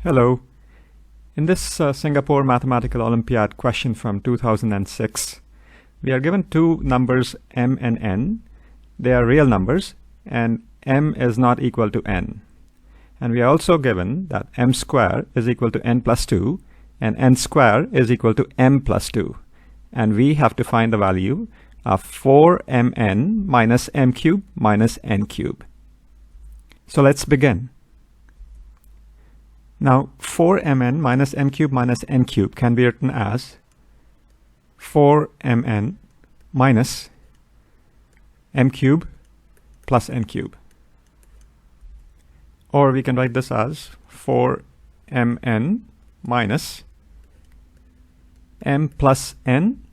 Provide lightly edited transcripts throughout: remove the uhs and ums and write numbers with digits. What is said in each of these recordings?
Hello. In this Singapore Mathematical Olympiad question from 2006, we are given two numbers m and n. They are real numbers and m is not equal to n. And we are also given that m square is equal to n plus 2 and n square is equal to m plus 2. And we have to find the value of 4mn minus m cube minus n cube. So let's begin. Now 4mn minus m cube minus n cube can be written as 4mn minus m cube plus n cube. Or we can write this as 4mn minus m plus n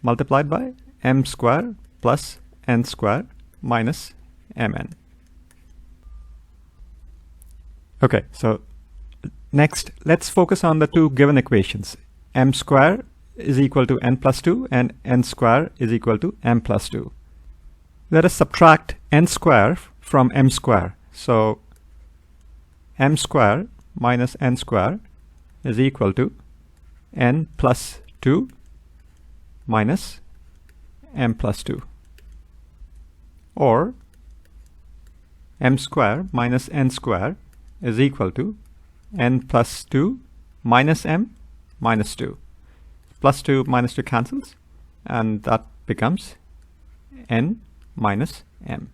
multiplied by m square plus n square minus mn. Okay, so next let's focus on the two given equations. M square is equal to n plus 2 and n square is equal to m plus 2. Let us subtract n square from m square. So m square minus n square is equal to n plus 2 minus m plus 2. Or m square minus n square is equal to n plus 2 minus m minus 2. Plus 2 minus 2 cancels and that becomes n minus m.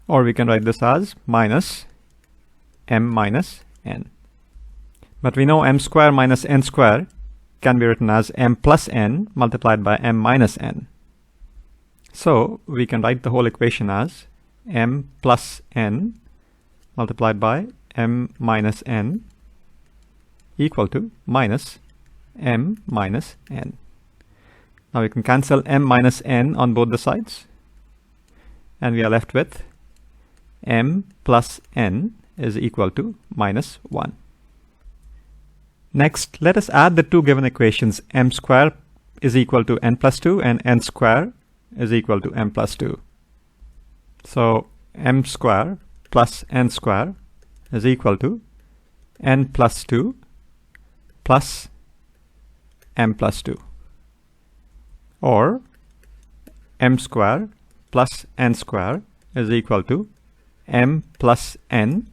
Or we can write this as minus m minus n. But we know m square minus n square can be written as m plus n multiplied by m minus n. So we can write the whole equation as m plus n multiplied by m minus n equal to minus m minus n. Now we can cancel m minus n on both the sides and we are left with m plus n is equal to minus 1. Next, let us add the two given equations. M square is equal to n plus 2 and n square is equal to m plus 2. So m square plus n square is equal to n plus 2 plus m plus 2. Or m square plus n square is equal to m plus n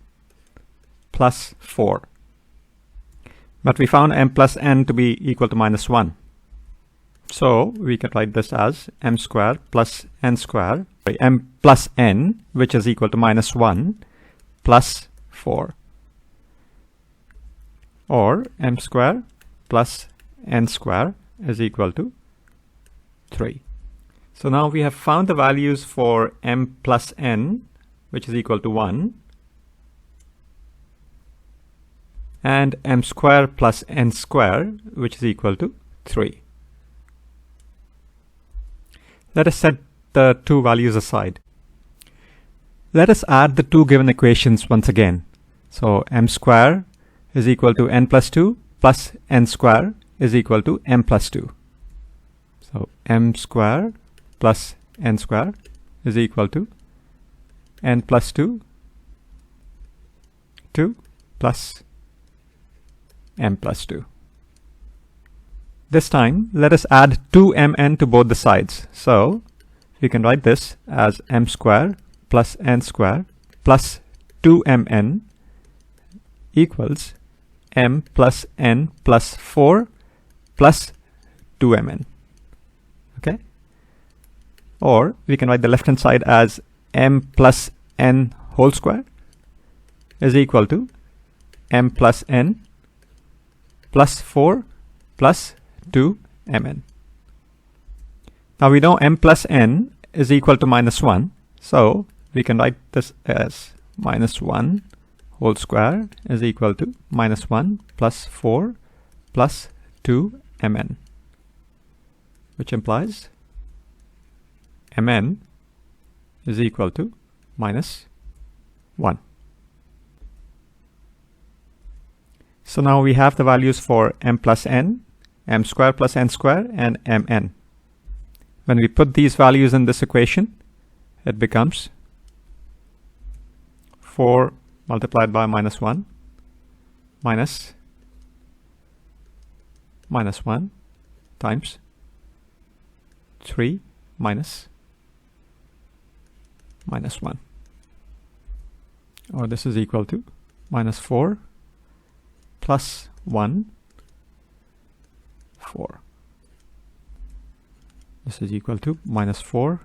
plus 4. But we found m plus n to be equal to minus 1. So we can write this as m square plus n square, m plus n, which is equal to minus 1 plus 4. Or m square plus n square is equal to 3. So now we have found the values for m plus n, which is equal to 1, and m square plus n square, which is equal to 3. Let us set the two values aside. Let us add the two given equations once again. So m square is equal to n plus 2 plus n square is equal to m plus 2. So m square plus n square is equal to n plus 2 plus m plus 2. This time let us add 2mn to both the sides. So we can write this as m square plus n square plus 2mn equals m plus n plus 4 plus 2mn. Okay? Or we can write the left hand side as m plus n whole square is equal to m plus n plus 4 plus 2mn. Now we know m plus n is equal to minus 1. So we can write this as minus 1 whole square is equal to minus 1 plus 4 plus 2mn, which implies mn is equal to minus 1. So now we have the values for m plus n, m square plus n square, and mn. When we put these values in this equation, it becomes 4 multiplied by minus 1 minus minus 1 times 3 minus minus 1. Or this is equal to minus 4 plus 1, 4. This is equal to minus 4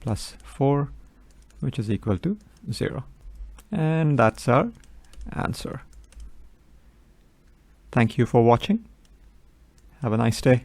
plus 4, which is equal to 0. And that's our answer. Thank you for watching. Have a nice day.